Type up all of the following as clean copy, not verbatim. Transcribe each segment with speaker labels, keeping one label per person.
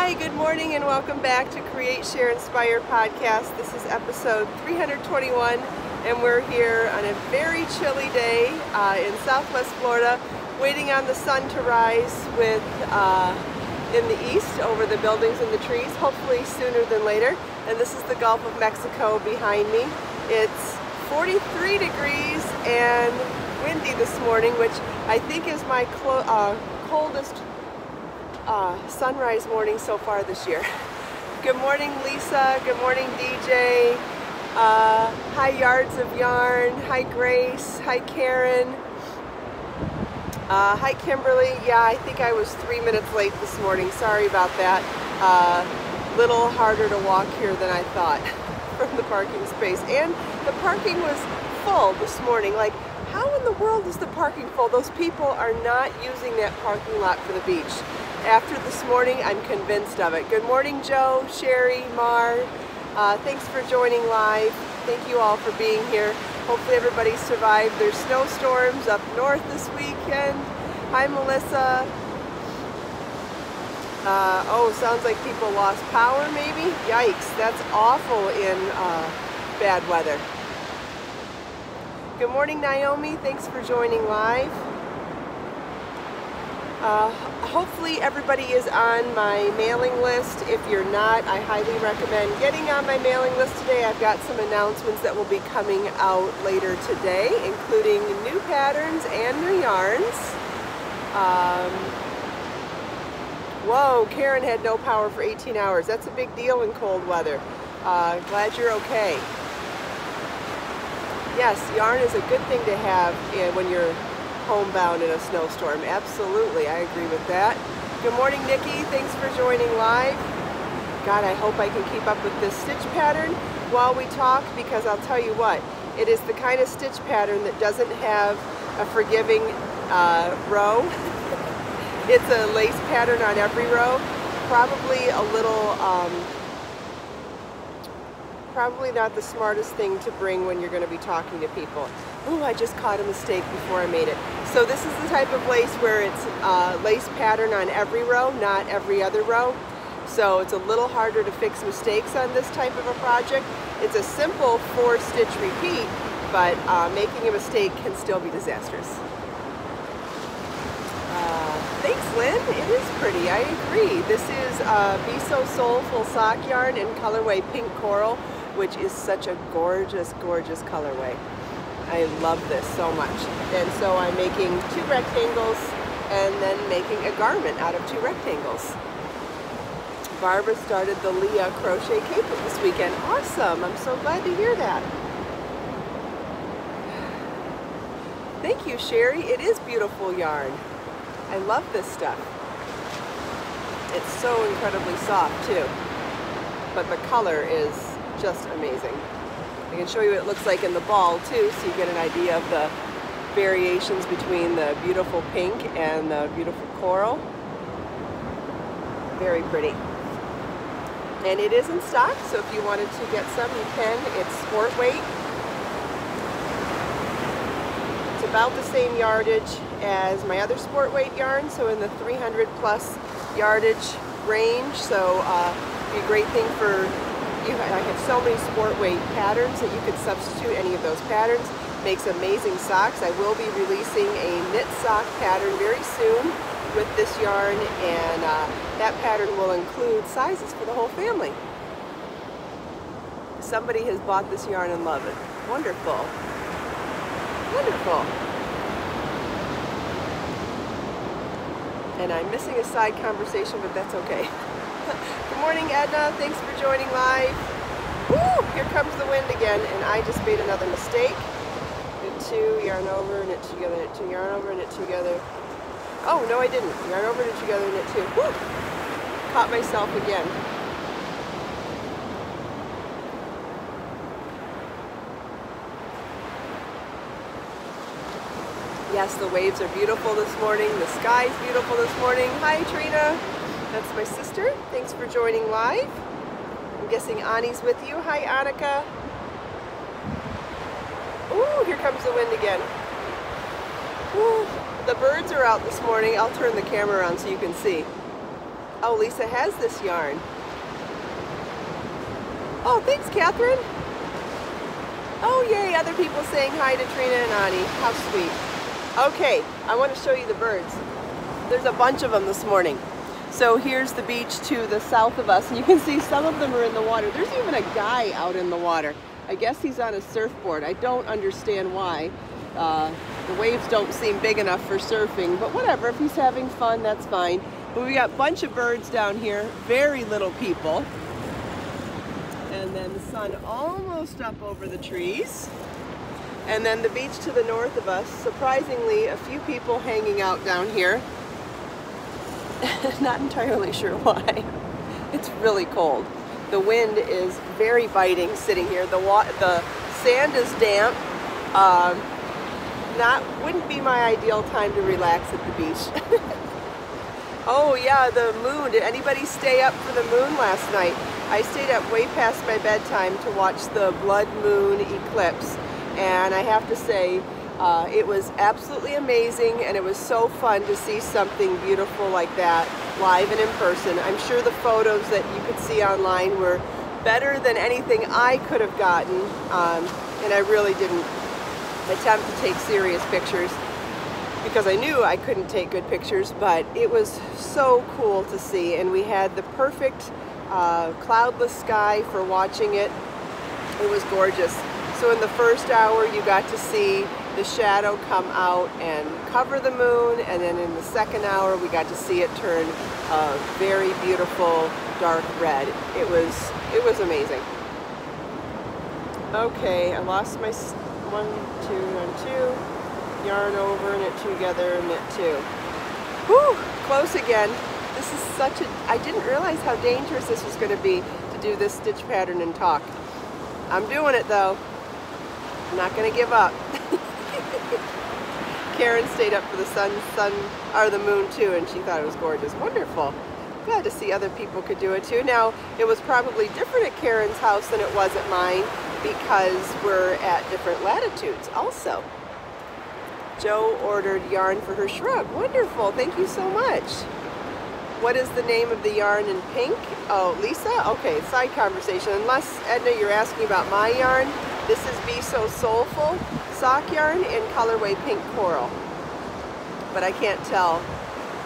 Speaker 1: Hi, good morning and welcome back to Create, Share, Inspire podcast. This is episode 321 and we're here on a very chilly day in Southwest Florida, waiting on the sun to rise with in the east over the buildings and the trees, hopefully sooner than later. And this is the Gulf of Mexico behind me. It's 43 degrees and windy this morning, which I think is my coldest sunrise morning so far this year. Good morning, Lisa. Good morning, DJ. Hi, Yards of Yarn. Hi, Grace. Hi, Karen. Hi, Kimberly. Yeah, I think I was 3 minutes late this morning. Sorry about that. Little harder to walk here than I thought from the parking space. And the parking was full this morning. Like, how in the world is the parking full? Those people are not using that parking lot for the beach. After this morning, I'm convinced of it. Good morning, Joe, Sherry, Mar. Thanks for joining live. Thank you all for being here. Hopefully everybody survived their snowstorms up north this weekend. Hi, Melissa. Oh, sounds like people lost power maybe? Yikes, that's awful in bad weather. Good morning, Naomi. Thanks for joining live. Hopefully everybody is on my mailing list. If you're not, I highly recommend getting on my mailing list today. I've got some announcements that will be coming out later today, including new patterns and new yarns. Whoa, Karen had no power for 18 hours. That's a big deal in cold weather. Glad you're okay. Yes, yarn is a good thing to have when you're homebound in a snowstorm. Absolutely, I agree with that. Good morning, Nikki. Thanks for joining live. God, I hope I can keep up with this stitch pattern while we talk, because I'll tell you what, it is the kind of stitch pattern that doesn't have a forgiving row. It's a lace pattern on every row. Probably a little, probably not the smartest thing to bring when you're going to be talking to people. Ooh, I just caught a mistake before I made it. So this is the type of lace where it's lace pattern on every row, not every other row. So it's a little harder to fix mistakes on this type of a project. It's a simple 4-stitch repeat, but making a mistake can still be disastrous. Thanks, Lynn. It is pretty. I agree. This is Be So Soulful sock yarn in colorway Pink Coral, which is such a gorgeous, gorgeous colorway. I love this so much. And so I'm making 2 rectangles and then making a garment out of 2 rectangles. Barbara started the Leah crochet cape this weekend. Awesome. I'm so glad to hear that. Thank you, Sherry. It is beautiful yarn. I love this stuff. It's so incredibly soft too. But the color is just amazing. I can show you what it looks like in the ball too, so you get an idea of the variations between the beautiful pink and the beautiful coral. Very pretty. And it is in stock, so if you wanted to get some, you can. It's sport weight. It's about the same yardage as my other sport weight yarn, so in the 300 plus yardage range. So be a great thing for I have so many sport weight patterns that you could substitute any of those patterns. Makes amazing socks. I will be releasing a knit sock pattern very soon with this yarn, and that pattern will include sizes for the whole family. Somebody has bought this yarn and love it. Wonderful. Wonderful. And I'm missing a side conversation, but that's okay. Good morning, Edna. Thanks for joining live. Woo! Here comes the wind again, and I just made another mistake. Knit 2, yarn over, knit together, knit 2, yarn over, knit together. Oh, no, I didn't. Yarn over, knit together, knit 2. Woo! Caught myself again. Yes, the waves are beautiful this morning. The sky's beautiful this morning. Hi, Trina. That's my sister. Thanks for joining live. I'm guessing Annie's with you. Hi, Annika. Ooh, here comes the wind again. Ooh, the birds are out this morning. I'll turn the camera around so you can see. Oh, Lisa has this yarn. Oh, thanks, Catherine. Oh, yay, other people saying hi to Trina and Ani. How sweet. Okay, I want to show you the birds. There's a bunch of them this morning. So here's the beach to the south of us, and you can see some of them are in the water. There's even a guy out in the water. I guess he's on a surfboard. I don't understand why. The waves don't seem big enough for surfing, but whatever, if he's having fun, that's fine. But we got a bunch of birds down here, very little people. And then the sun almost up over the trees. And then the beach to the north of us, surprisingly, a few people hanging out down here. Not entirely sure why. It's really cold. The wind is very biting sitting here. The sand is damp. Wouldn't be my ideal time to relax at the beach. Oh yeah, the moon. Did anybody stay up for the moon last night? I stayed up way past my bedtime to watch the blood moon eclipse, and I have to say it was absolutely amazing, and it was so fun to see something beautiful like that live and in person. I'm sure the photos that you could see online were better than anything I could have gotten, and I really didn't attempt to take serious pictures because I knew I couldn't take good pictures, but it was so cool to see, and we had the perfect cloudless sky for watching it. It was gorgeous. So in the first hour you got to see the shadow come out and cover the moon, and then in the second hour we got to see it turn a very beautiful dark red. It was amazing. Okay, I lost my 1, 2, and 2, yarn over, knit together, knit 2. Whew, close again. This is such a, I didn't realize how dangerous this was going to be to do this stitch pattern and talk. I'm doing it though. I'm not going to give up. Karen stayed up for the the moon too, and she thought it was gorgeous. Wonderful. Glad to see other people could do it too. Now, it was probably different at Karen's house than it was at mine because we're at different latitudes also. Joe ordered yarn for her shrug. Wonderful. Thank you so much. What is the name of the yarn in pink? Oh, Lisa? Okay, side conversation. Unless, Edna, you're asking about my yarn, this is Be So Soulful sock yarn in colorway pink coral. But I can't tell.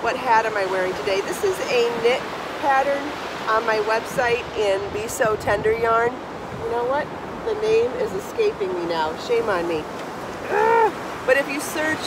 Speaker 1: What hat am I wearing today? This is a knit pattern on my website in Be So Tender yarn. You know what? The name is escaping me now. Shame on me. But if you search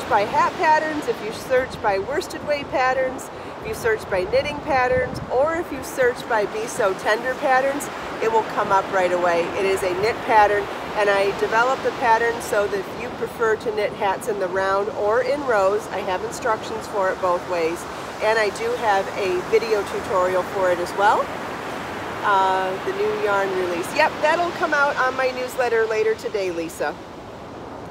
Speaker 1: by hat patterns, if you search by worsted weight patterns, if you search by knitting patterns, or if you search by Be So Tender patterns, it will come up right away. It is a knit pattern, and I developed the pattern so that if you prefer to knit hats in the round or in rows, I have instructions for it both ways, and I do have a video tutorial for it as well. The new yarn release. Yep, that'll come out on my newsletter later today, Lisa.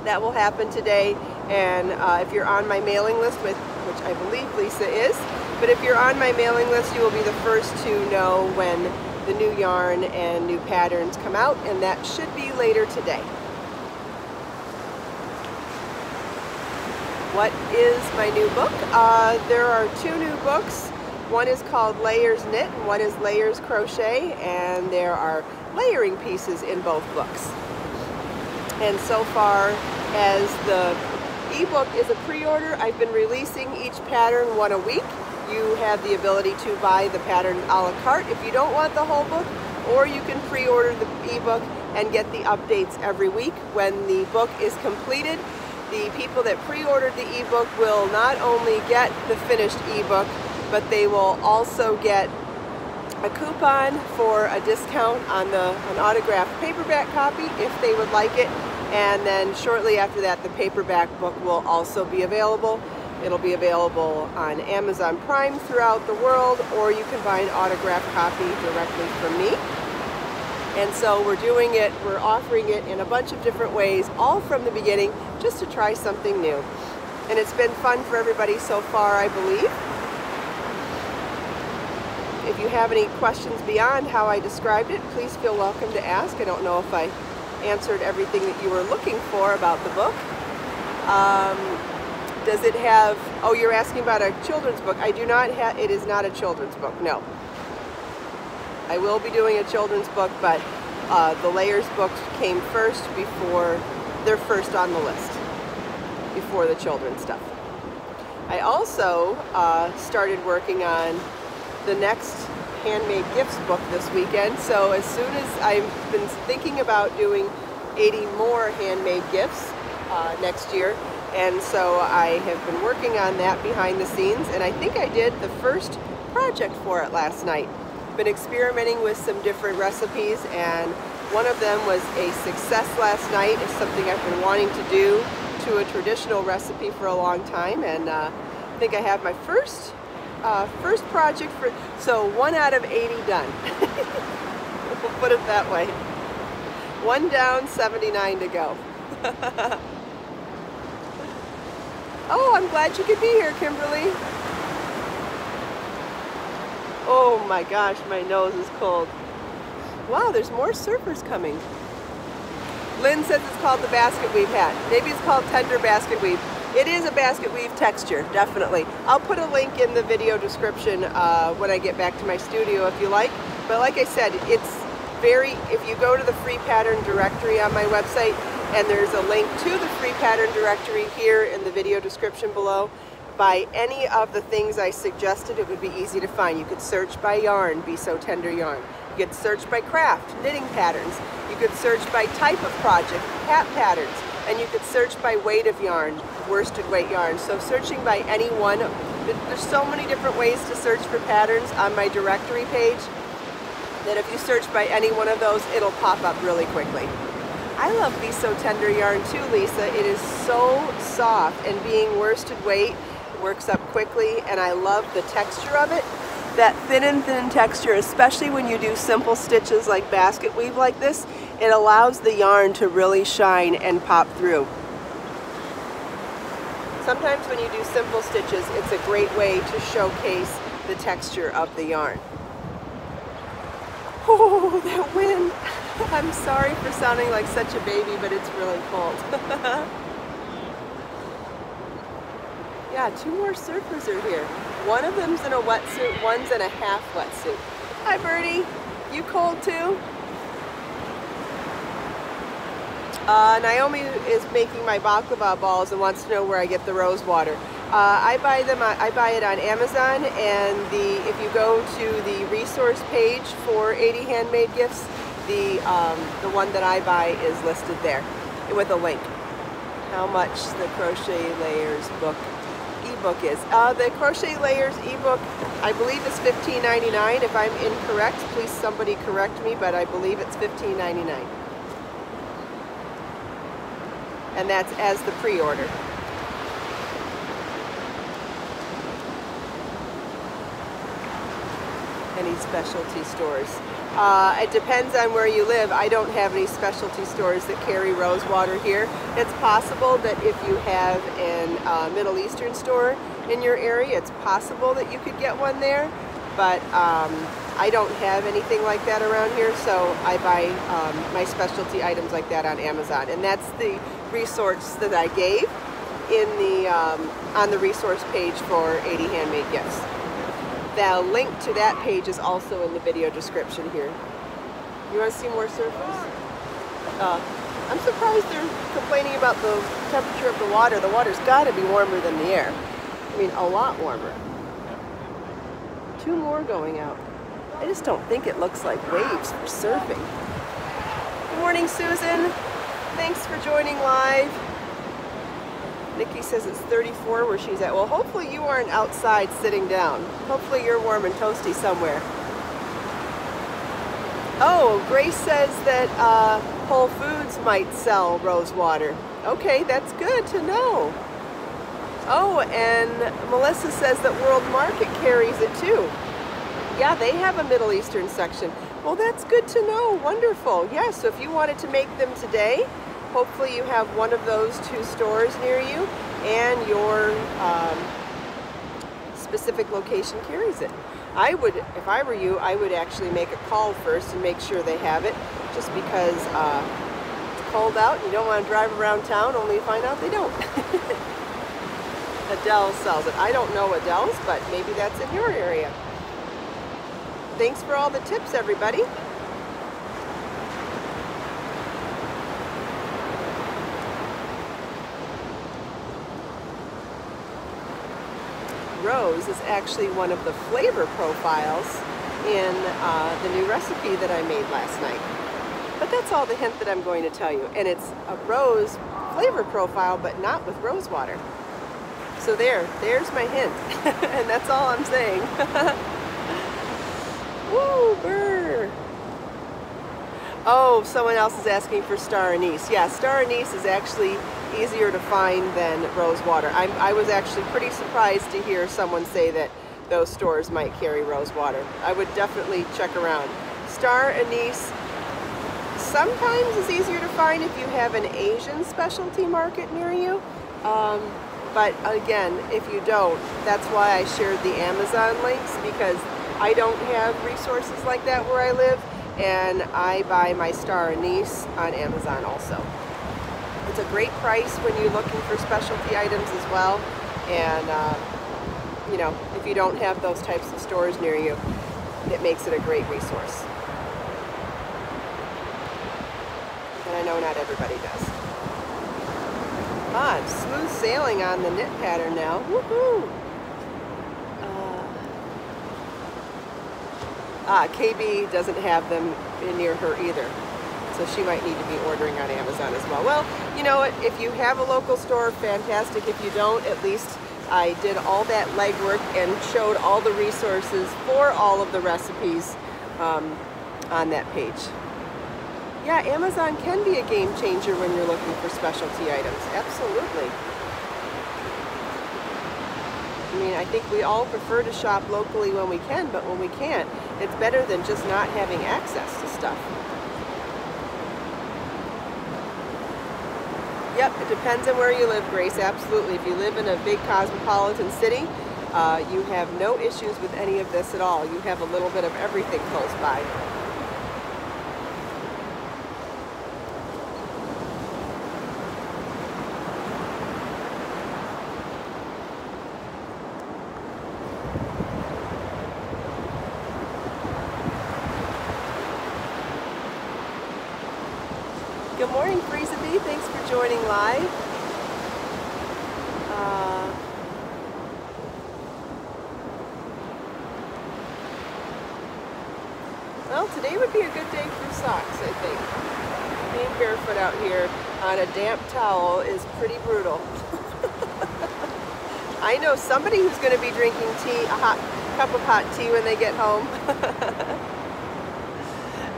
Speaker 1: That will happen today, and if you're on my mailing list, which I believe Lisa is, but if you're on my mailing list, you will be the first to know when the new yarn and new patterns come out, and that should be later today. What is my new book? There are 2 new books. One is called Layers Knit, and one is Layers Crochet, and there are layering pieces in both books. And so far as the ebook is a pre-order, I've been releasing each pattern 1 a week. You have the ability to buy the pattern a la carte if you don't want the whole book, or you can pre-order the ebook and get the updates every week. When the book is completed, the people that pre-ordered the ebook will not only get the finished ebook, but they will also get a coupon for a discount on an autographed paperback copy if they would like it, and then shortly after that the paperback book will also be available. It'll be available on Amazon Prime throughout the world, or you can buy an autographed copy directly from me. And so we're offering it in a bunch of different ways, all from the beginning, just to try something new. And it's been fun for everybody so far, I believe. If you have any questions beyond how I described it, please feel welcome to ask. I don't know if I answered everything that you were looking for about the book. Does it have, oh, you're asking about a children's book. I do not have, it is not a children's book, no. I will be doing a children's book, but the Layers books came first before, they're first on the list, before the children's stuff. I also started working on the next handmade gifts book this weekend, so as soon as I've been thinking about doing 80 more handmade gifts next year, and so I have been working on that behind the scenes, and I think I did the first project for it last night. Been experimenting with some different recipes, and one of them was a success last night. It's something I've been wanting to do to a traditional recipe for a long time, and I think I have my first project for, so 1 out of 80 done. We'll put it that way. 1 down, 79 to go. Oh, I'm glad you could be here, Kimberly. Oh my gosh, my nose is cold. Wow, there's more surfers coming. Lynn says it's called the basket weave hat. Maybe it's called tender basket weave. It is a basket weave texture, definitely. I'll put a link in the video description when I get back to my studio if you like. But like I said, it's very, if you go to the free pattern directory on my website, and there's a link to the free pattern directory here in the video description below, by any of the things I suggested, it would be easy to find. You could search by yarn, Be So Tender yarn. You could search by craft, knitting patterns. You could search by type of project, hat patterns. And you could search by weight of yarn, worsted weight yarn. So searching by any one, there's so many different ways to search for patterns on my directory page that if you search by any one of those, it'll pop up really quickly. I love Be So Tender yarn too, Lisa. It is so soft, and being worsted weight, works up quickly, and I love the texture of it. That thin and thin texture, especially when you do simple stitches like basket weave like this, it allows the yarn to really shine and pop through. Sometimes when you do simple stitches, it's a great way to showcase the texture of the yarn. Oh, that wind! I'm sorry for sounding like such a baby, but it's really cold. Yeah, 2 more surfers are here. One of them's in a wetsuit, one's in a half wetsuit. Hi, Birdie. You cold too? Naomi is making my baklava balls and wants to know where I get the rose water. I buy it on Amazon, and if you go to the resource page for 80 handmade gifts, the one that I buy is listed there with a link. How much the Crochet Layers book ebook is. The Crochet Layers ebook, I believe, is $15.99. If I'm incorrect, please somebody correct me, but I believe it's $15.99. And that's as the pre-order. Any specialty stores? It depends on where you live. I don't have any specialty stores that carry rose water here. It's possible that if you have a Middle Eastern store in your area, it's possible that you could get one there, but I don't have anything like that around here, so I buy my specialty items like that on Amazon, and that's the resource that I gave in the on the resource page for 80 handmade gifts. The link to that page is also in the video description here. You want to see more surfers? I'm surprised they're complaining about the temperature of the water. The water's got to be warmer than the air. I mean, a lot warmer. 2 more going out. I just don't think it looks like waves for surfing. Good morning, Susan. Thanks for joining live. Nikki says it's 34 where she's at. Well, hopefully you aren't outside sitting down. Hopefully you're warm and toasty somewhere. Oh, Grace says that Whole Foods might sell rose water. Okay, that's good to know. Oh, and Melissa says that World Market carries it too. Yeah, they have a Middle Eastern section. Well, that's good to know. Wonderful. Yeah, so if you wanted to make them today, hopefully you have one of those 2 stores near you, and your specific location carries it. I would, if I were you, I would actually make a call first and make sure they have it, just because it's cold out and you don't want to drive around town only to find out they don't. Adele sells it. I don't know Adele's, but maybe that's in your area. Thanks for all the tips, everybody. Rose is actually one of the flavor profiles in the new recipe that I made last night. But that's all the hint that I'm going to tell you. And it's a rose flavor profile, but not with rose water. So there's my hint. And that's all I'm saying. Woo, brr. Oh, someone else is asking for star anise. Yeah, star anise is actually easier to find than rose water. I was actually pretty surprised to hear someone say that those stores might carry rose water. I would definitely check around. Star anise sometimes is easier to find if you have an Asian specialty market near you. But again, if you don't, that's why I shared the Amazon links, because I don't have resources like that where I live, and I buy my star anise on Amazon also. It's a great price when you're looking for specialty items as well, and you know, if you don't have those types of stores near you, it makes it a great resource. And I know not everybody does. Ah, smooth sailing on the knit pattern now. Woohoo! KB doesn't have them near her either, so she might need to be ordering on Amazon as well. Well, you know what? If you have a local store, fantastic. If you don't, at least I did all that legwork and showed all the resources for all of the recipes on that page. Yeah, Amazon can be a game changer when you're looking for specialty items. Absolutely. I mean, I think we all prefer to shop locally when we can, but when we can't, it's better than just not having access to stuff. Yep, it depends on where you live, Grace. Absolutely. If you live in a big cosmopolitan city, you have no issues with any of this at all. You have a little bit of everything close by. Good morning, Freeza B. Thanks for joining live. Well, today would be a good day for socks, I think. Being barefoot out here on a damp towel is pretty brutal. I know somebody who's going to be drinking tea, a hot cup of hot tea when they get home.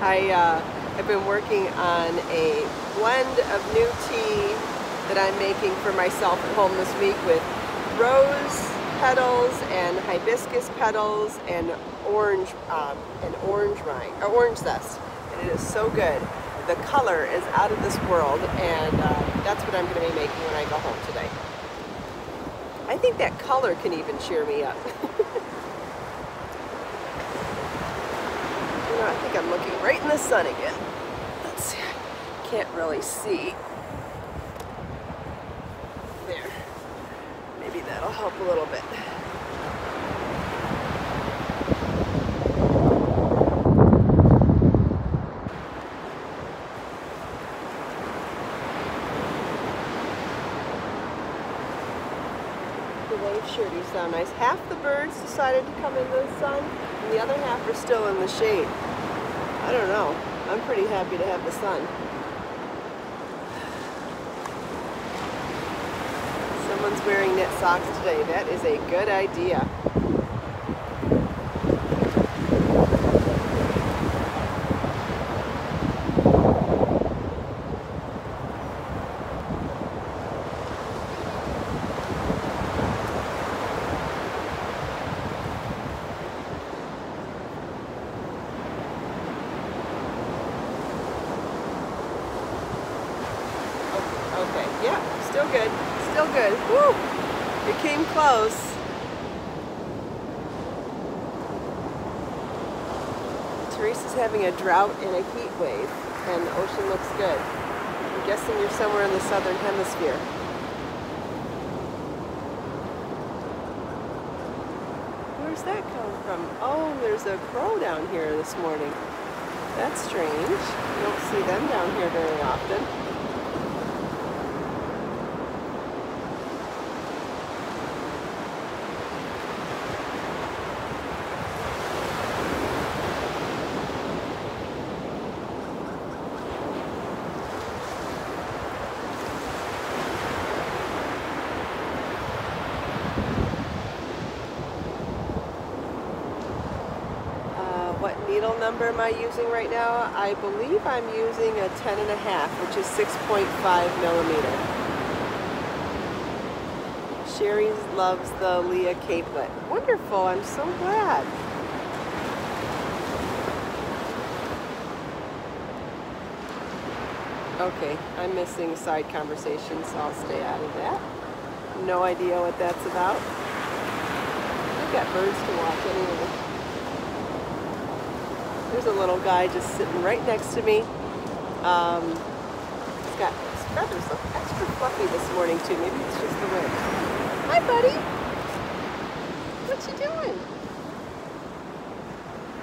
Speaker 1: I've been working on a blend of new tea that I'm making for myself at home this week with rose petals and hibiscus petals and orange rind, or orange zest. And it is so good. The color is out of this world, and that's what I'm going to be making when I go home today. I think that color can even cheer me up. You know, I think I'm looking right in the sun again. Let's see. Can't really see. There. Maybe that'll help a little bit. The wave sure do sound nice. Half the birds decided to come into the sun, and the other half are still in the shade. I don't know. I'm pretty happy to have the sun. Someone's wearing knit socks today. That is a good idea. Okay, yeah, still good. Still good. Woo! It came close. Teresa's having a drought and a heat wave, and the ocean looks good. I'm guessing you're somewhere in the southern hemisphere. Where's that come from? Oh, there's a crow down here this morning. That's strange. You don't see them down here very often. What needle number am I using right now? I believe I'm using a 10.5, which is 6.5 millimeter. Sherry loves the Leah capelet. Wonderful, I'm so glad. Okay, I'm missing side conversation, so I'll stay out of that. No idea what that's about. I've got birds to watch anyway. There's a little guy just sitting right next to me. He's got his feathers look extra fluffy this morning too. Maybe it's just the wind. Hi, buddy. What you doing?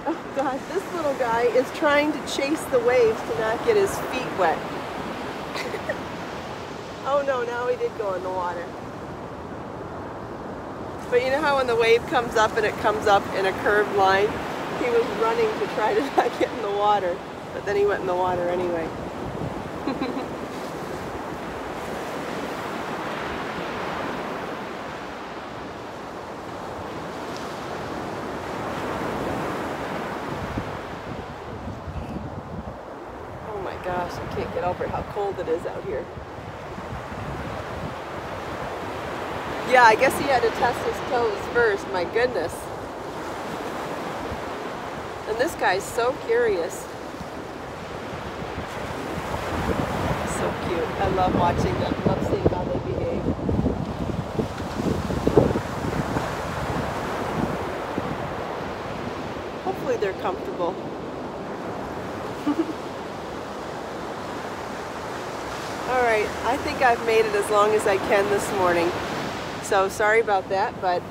Speaker 1: Oh God, this little guy is trying to chase the waves to not get his feet wet. Oh no, now he did go in the water. But you know how when the wave comes up and it comes up in a curved line? He was running to try to not get in the water, but then he went in the water anyway. Oh my gosh, I can't get over how cold it is out here. Yeah, I guess he had to test his toes first, my goodness. And this guy's so curious. So cute. I love watching them. I love seeing how they behave. Hopefully they're comfortable. Alright, I think I've made it as long as I can this morning. So sorry about that, but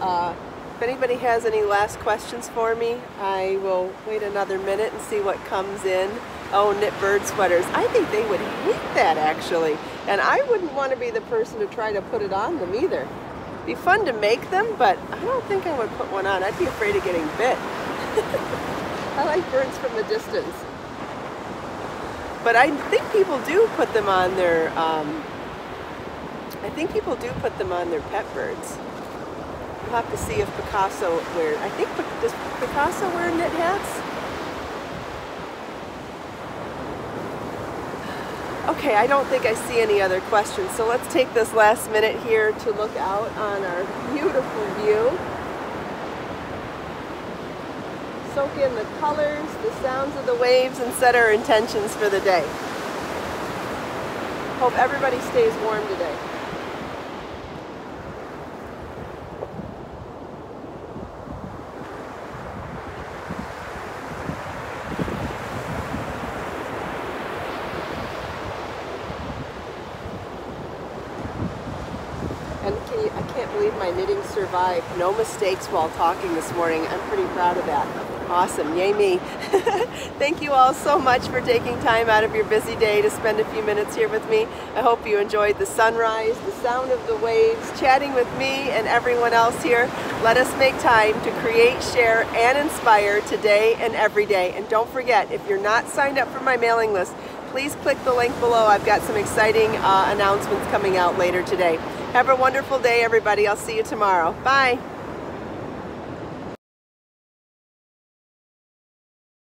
Speaker 1: if anybody has any last questions for me, I will wait another minute and see what comes in. Oh, knit bird sweaters. I think they would hate that actually. And I wouldn't want to be the person to try to put it on them either. It'd be fun to make them, but I don't think I would put one on. I'd be afraid of getting bit. I like birds from a distance. But I think people do put them on their, pet birds. We'll have to see if Picasso wears, does Picasso wear knit hats? Okay, I don't think I see any other questions, so let's take this last minute here to look out on our beautiful view. Soak in the colors, the sounds of the waves, and set our intentions for the day. Hope everybody stays warm today. And I can't believe my knitting survived. No mistakes while talking this morning. I'm pretty proud of that. Awesome, yay me. Thank you all so much for taking time out of your busy day to spend a few minutes here with me. I hope you enjoyed the sunrise, the sound of the waves, chatting with me and everyone else here. Let us make time to create, share, and inspire today and every day. And don't forget, if you're not signed up for my mailing list, please click the link below. I've got some exciting announcements coming out later today. Have a wonderful day, everybody. I'll see you tomorrow. Bye.